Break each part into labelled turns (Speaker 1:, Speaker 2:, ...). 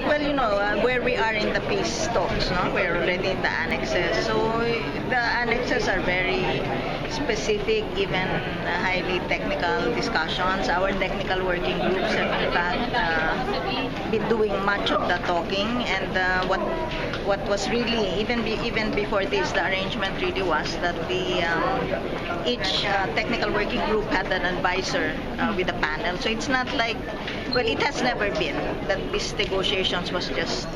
Speaker 1: Well, where we are in the peace talks, no? We're already in the annexes. So the annexes are very specific, even highly technical discussions. Our technical working groups have in fact been doing much of the talking, and what was really even before this, the arrangement really was that each technical working group had an advisor with a panel. So it's not like, well, it has never been that these negotiations was just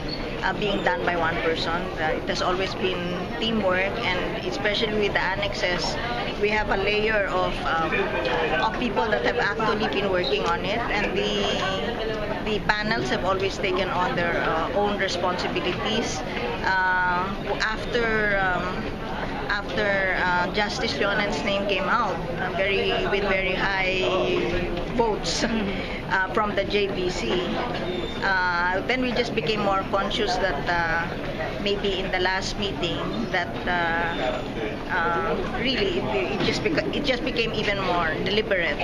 Speaker 1: being done by one person. It has always been teamwork, and especially with the annexes, we have a layer of people that have actually been working on it, and the panels have always taken on their own responsibilities. After Justice Leonen's name came out, with very high votes from the JBC, then we just became more conscious that maybe in the last meeting that really it just became even more deliberate,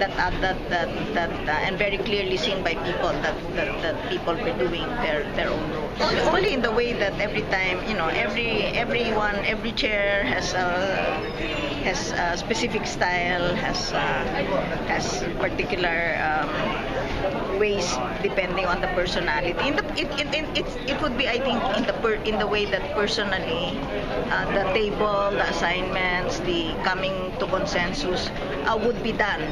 Speaker 1: and very clearly seen by people that people were doing their own roles. Only in the way that every time, every chair has a specific style, has particular ways depending on the personality. It would be, I think, in the way that personally the table, the assignments, the coming to consensus would be done.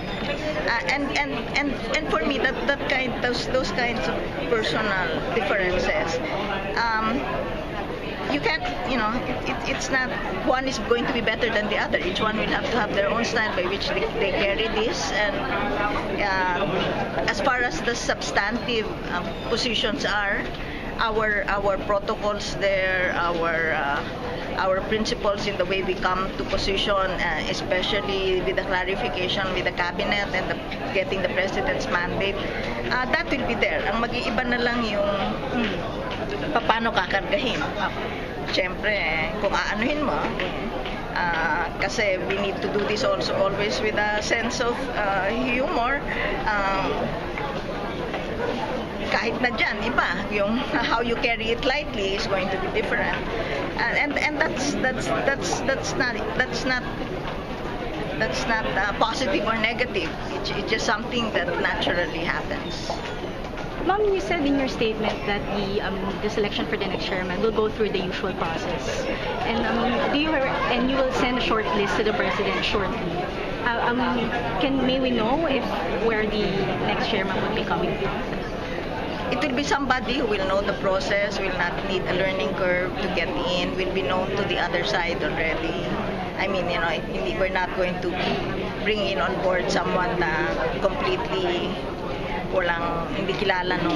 Speaker 1: And for me, those kinds of personal differences. You can't, it's not one is going to be better than the other. Each one will have to have their own style by which they carry this. And as far as the substantive positions are, our protocols there, our principles in the way we come to position, especially with the clarification with the cabinet and getting the president's mandate, that will be there. Ang mag-iiba na lang yung paano kakargahin. Siyempre, kung aanuhin mo, kasi we need to do this also always with a sense of humor. Kahit na dyan, iba, yung how you carry it lightly is going to be different, and that's not positive or negative. It's just something that naturally happens.
Speaker 2: Ma'am, you said in your statement that the selection for the next chairman will go through the usual process, and you will send a short list to the president shortly. May we know where the next chairman will be coming from?
Speaker 1: It will be somebody who will know the process, will not need a learning curve to get in, will be known to the other side already. I mean, we're not going to bring in on board someone na completely hindi kilala nung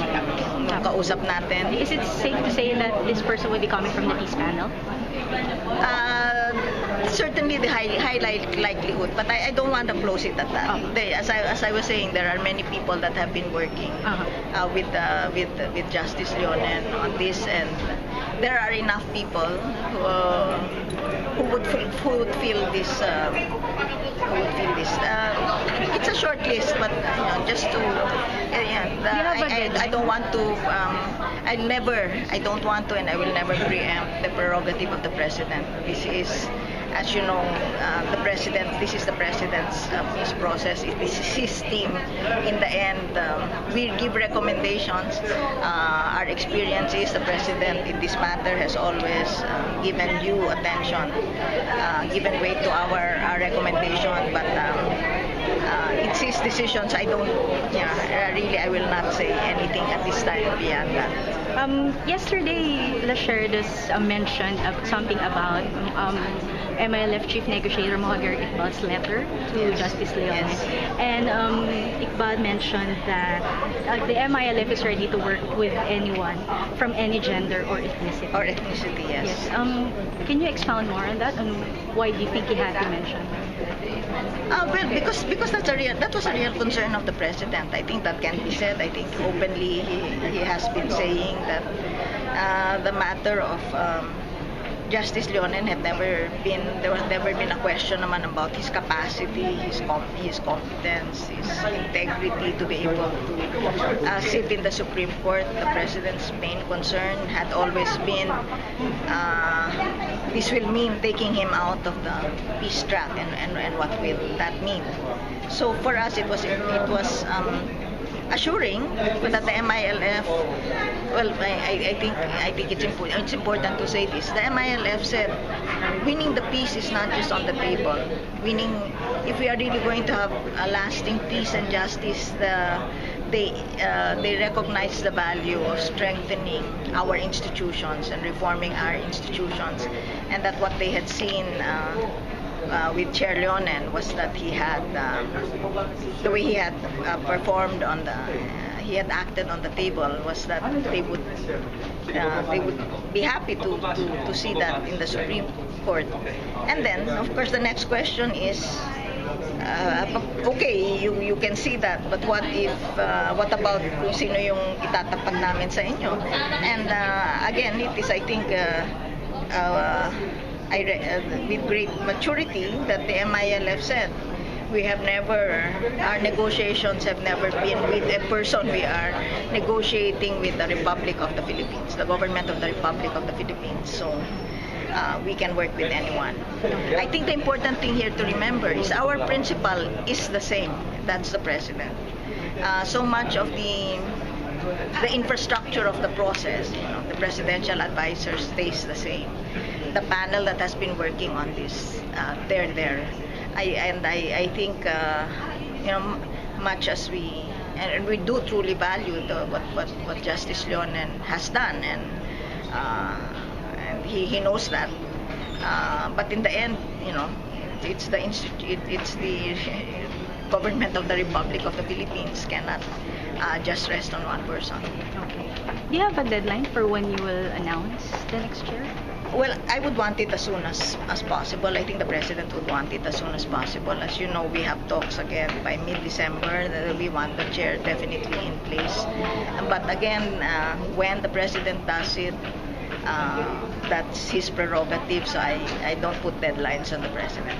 Speaker 1: kausap natin.
Speaker 2: Is it safe to say that this person will be coming from the peace panel?
Speaker 1: Certainly the high likelihood, but I don't want to close it at that. As I was saying, there are many people that have been working with Justice Leonen on this, and there are enough people who would feel this. It's a short list, but just to I don't want to. I don't want to, and I will never preempt the prerogative of the president. This is, as you know, this is the president's peace process. It is his team. In the end, we give recommendations. Our experience is the president in this matter has always given due attention, given weight to our recommendation, but it's his decisions. I will not say anything at this time beyond that.
Speaker 2: Yesterday, La Sherdas mentioned something about MILF Chief Negotiator Mohagar Iqbal's letter to Justice Leone.
Speaker 1: Yes.
Speaker 2: And Iqbal mentioned that the MILF is ready to work with anyone from any gender or ethnicity.
Speaker 1: Yes.
Speaker 2: Can you expound more on that? And why do you think he had to mention?
Speaker 1: Well, because that was a real concern of the president. I think that can be said. I think openly he has been saying that the matter of Justice Leonen there was never been a question naman about his capacity, his competence, his integrity to be able to sit in the Supreme Court. The President's main concern had always been this will mean taking him out of the peace track, and what will that mean. So for us, it was assuring that the MILF, well, I think it's important to say this. The MILF said winning the peace is not just on the table. If we are really going to have a lasting peace and justice, they recognize the value of strengthening our institutions and reforming our institutions, and that what they had seen with Chair Leonen was that he had the way he had performed he had acted on the table was that they would be happy to see that in the Supreme Court. And then, of course, the next question is, okay, you can see that, but what about kung sino yung itatapat namin sa inyo? And again, it is, I think, with great maturity that the MILF said, our negotiations have never been with a person. We are negotiating with the Republic of the Philippines, the government of the Republic of the Philippines. So we can work with anyone. I think the important thing here to remember is our principal is the same. That's the President. So much of the infrastructure of the process, the presidential advisor stays the same. The panel that has been working on this, they're there. I think, much as we do truly value what Justice Leonen has done, and he knows that. But in the end, it's the government of the Republic of the Philippines cannot just rest on one person.
Speaker 2: Okay. Do you have a deadline for when you will announce the next chair?
Speaker 1: Well, I would want it as soon as possible. I think the President would want it as soon as possible. As you know, we have talks again by mid-December. We want the chair definitely in place. But again, when the President does it, that's his prerogative. So I don't put deadlines on the President.